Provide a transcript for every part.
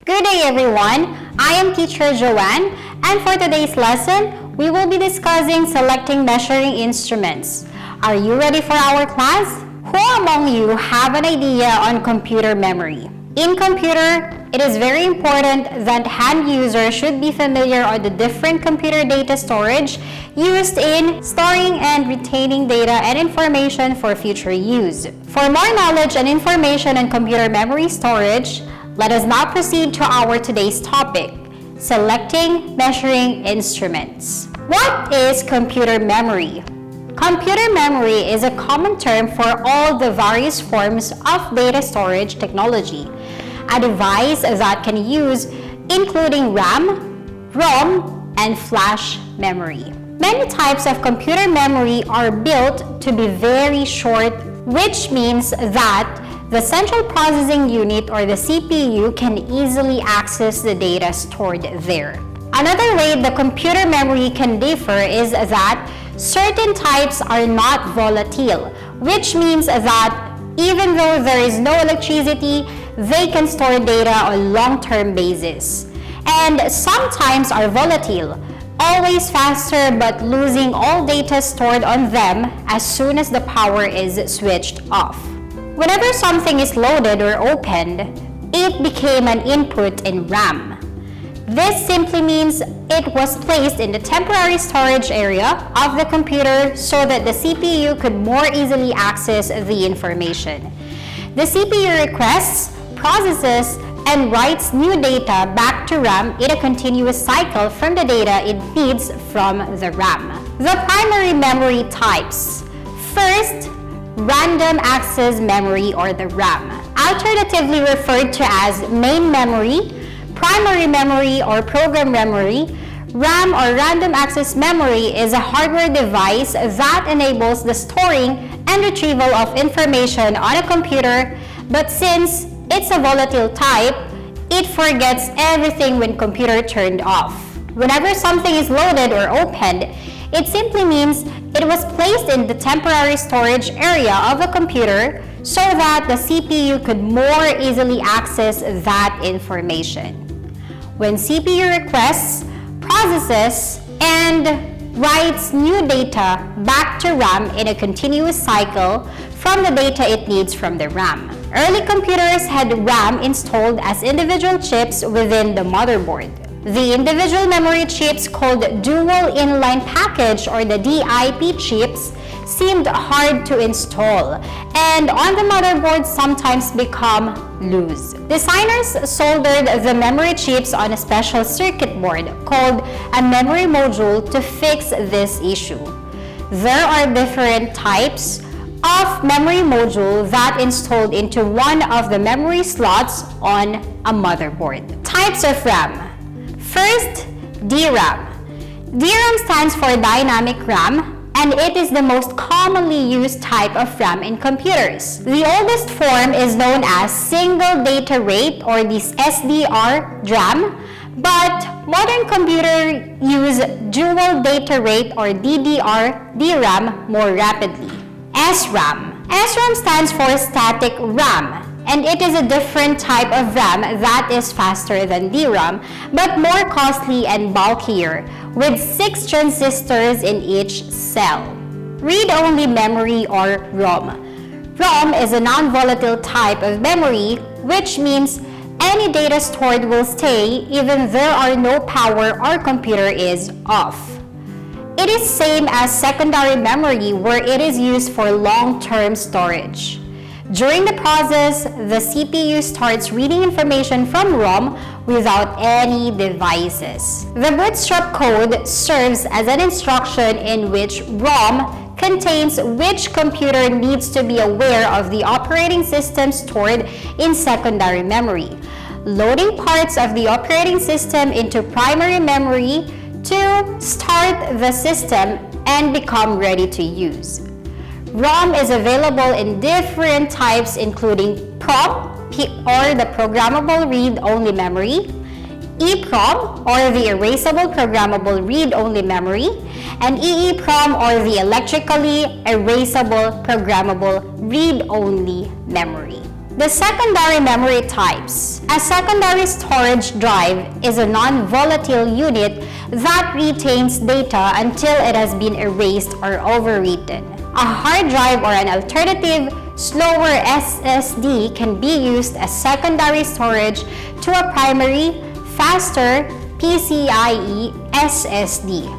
Good day everyone, I am teacher Joanne, and for today's lesson, we will be discussing selecting measuring instruments. Are you ready for our class? Who among you have an idea on computer memory? In computer, it is very important that hand users should be familiar on the different computer data storage used in storing and retaining data and information for future use. For more knowledge and information on computer memory storage, let us now proceed to our today's topic, selecting measuring instruments. What is computer memory? Computer memory is a common term for all the various forms of data storage technology, a device that can use including RAM, ROM, and flash memory. Many types of computer memory are built to be very short, which means that the central processing unit or the CPU can easily access the data stored there. Another way the computer memory can differ is that certain types are not volatile, which means that even though there is no electricity, they can store data on long-term basis. And sometimes are volatile, always faster but losing all data stored on them as soon as the power is switched off. Whenever something is loaded or opened, it became an input in RAM. This simply means it was placed in the temporary storage area of the computer so that the CPU could more easily access the information. The CPU requests, processes, and writes new data back to RAM in a continuous cycle from the data it needs from the RAM. The primary memory types. First, random access memory or the RAM, alternatively referred to as main memory, primary memory or program memory. RAM or random access memory is a hardware device that enables the storing and retrieval of information on a computer, but since it's a volatile type, it forgets everything when computer turned off. Whenever something is loaded or opened, it simply means it was placed in the temporary storage area of a computer so that the CPU could more easily access that information. When CPU requests, processes, and writes new data back to RAM in a continuous cycle from the data it needs from the RAM. Early computers had RAM installed as individual chips within the motherboard. The individual memory chips called dual inline package or the DIP chips seemed hard to install and on the motherboard sometimes become loose. Designers soldered the memory chips on a special circuit board called a memory module to fix this issue. There are different types of memory module that installed into one of the memory slots on a motherboard. Types of RAM. First, DRAM. DRAM stands for dynamic RAM, and it is the most commonly used type of RAM in computers. The oldest form is known as single data rate or the SDR DRAM, but modern computers use dual data rate or DDR DRAM more rapidly. SRAM. SRAM stands for static RAM, and it is a different type of RAM that is faster than DRAM, but more costly and bulkier, with 6 transistors in each cell. Read-only memory or ROM. ROM is a non-volatile type of memory, which means any data stored will stay even there are no power or computer is off. It is same as secondary memory where it is used for long-term storage. During the process, the CPU starts reading information from ROM without any devices. The bootstrap code serves as an instruction in which ROM contains which computer needs to be aware of the operating system stored in secondary memory, loading parts of the operating system into primary memory to start the system and become ready to use. ROM is available in different types including PROM or the programmable read-only memory, EPROM or the erasable programmable read-only memory, and EEPROM or the electrically erasable programmable read-only memory. The secondary memory types. A secondary storage drive is a non-volatile unit that retains data until it has been erased or overwritten. A hard drive or an alternative, slower SSD can be used as secondary storage to a primary, faster PCIe SSD.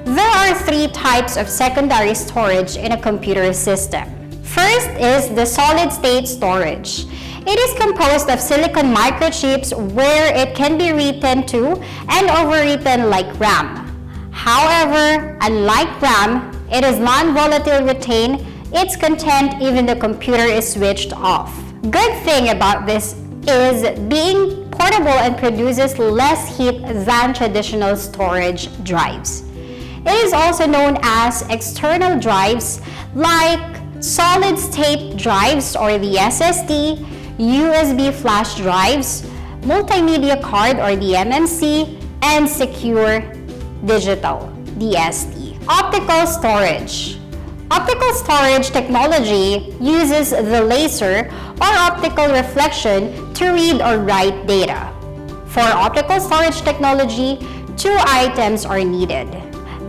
There are three types of secondary storage in a computer system. First is the solid-state storage. It is composed of silicon microchips where it can be written to and overwritten like RAM. However, unlike RAM, it is non-volatile, retain its content even the computer is switched off. Good thing about this is being portable and produces less heat than traditional storage drives. It is also known as external drives like solid-state drives or the SSD, USB flash drives, multimedia card or the MMC, and secure digital, DSD. Optical storage. Optical storage technology uses the laser or optical reflection to read or write data. For optical storage technology, two items are needed.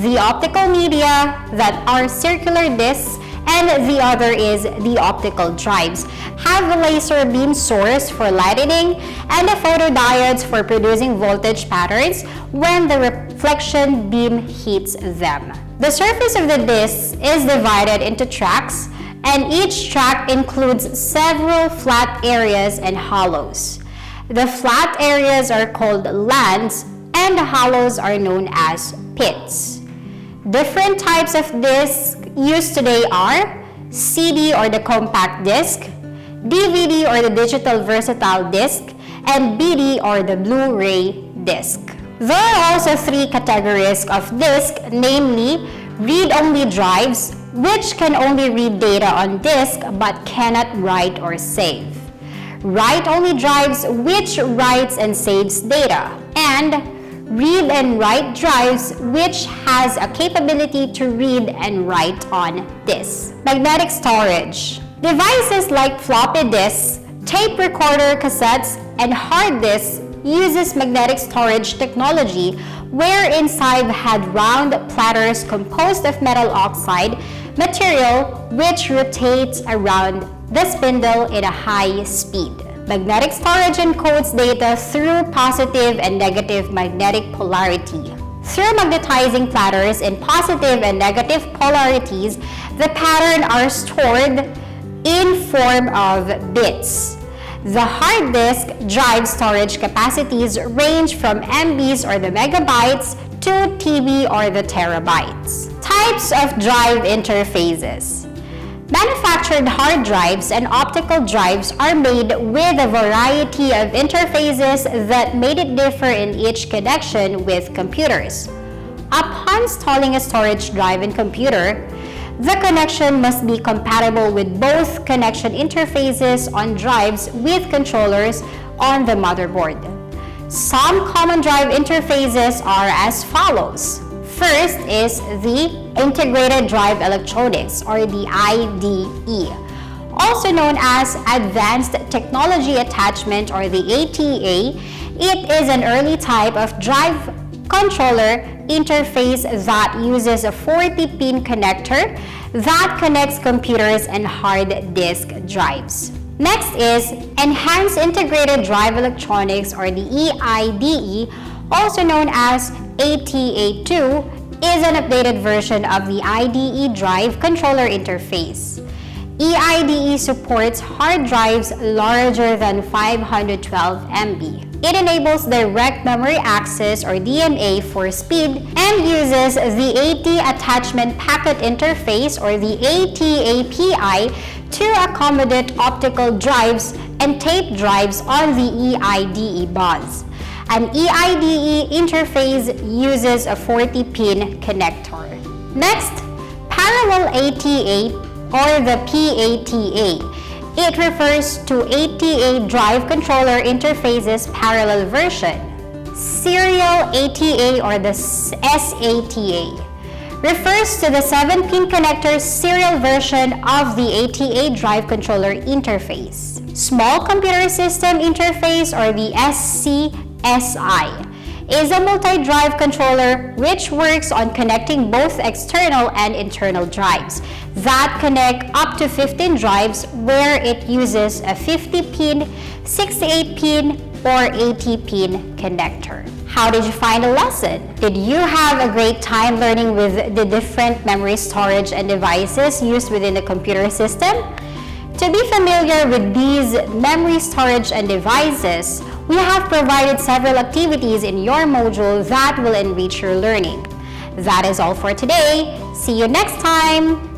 The optical media that are circular discs and the other is the optical drives, have a laser beam source for lightning and the photodiodes for producing voltage patterns when the reflection beam hits them. The surface of the discs is divided into tracks, and each track includes several flat areas and hollows. The flat areas are called lands and the hollows are known as pits. Different types of discs used today are CD or the compact disc, DVD or the digital versatile disc, and BD or the Blu-ray disc. There are also three categories of disc, namely read-only drives, which can only read data on disk but cannot write or save. Write-only drives, which writes and saves data, and read and write drives, which has a capability to read and write on disk. Magnetic storage. Devices like floppy disks, tape recorder cassettes, and hard disks uses magnetic storage technology where inside had round platters composed of metal oxide material which rotates around the spindle in a high speed. Magnetic storage encodes data through positive and negative magnetic polarity. Through magnetizing platters in positive and negative polarities, the patterns are stored in form of bits. The hard disk drive storage capacities range from MBs or the megabytes to TB or the terabytes. Types of drive interfaces. Manufactured hard drives and optical drives are made with a variety of interfaces that made it differ in each connection with computers. Upon installing a storage drive in computer, the connection must be compatible with both connection interfaces on drives with controllers on the motherboard. Some common drive interfaces are as follows. First is the Integrated Drive Electronics or the IDE, also known as Advanced Technology Attachment or the ATA. It is an early type of drive controller interface that uses a 40-pin connector that connects computers and hard disk drives. Next is Enhanced Integrated Drive Electronics or the EIDE, also known as ATA2, is an updated version of the IDE drive controller interface. EIDE supports hard drives larger than 512 MB. It enables direct memory access or DMA for speed and uses the AT Attachment Packet Interface or the AT-API to accommodate optical drives and tape drives on the EIDE bus. An EIDE interface uses a 40-pin connector. Next, Parallel ATA or the PATA. It refers to ATA drive controller interface's parallel version. Serial ATA or the SATA refers to the 7-pin connector serial version of the ATA drive controller interface. Small Computer System Interface, or the SCSI, is a multi-drive controller which works on connecting both external and internal drives that connect up to 15 drives, where it uses a 50-pin, 68-pin, or 80-pin connector. How did you find the lesson? Did you have a great time learning with the different memory storage and devices used within the computer system? To be familiar with these memory storage and devices, we have provided several activities in your module that will enrich your learning. That is all for today. See you next time!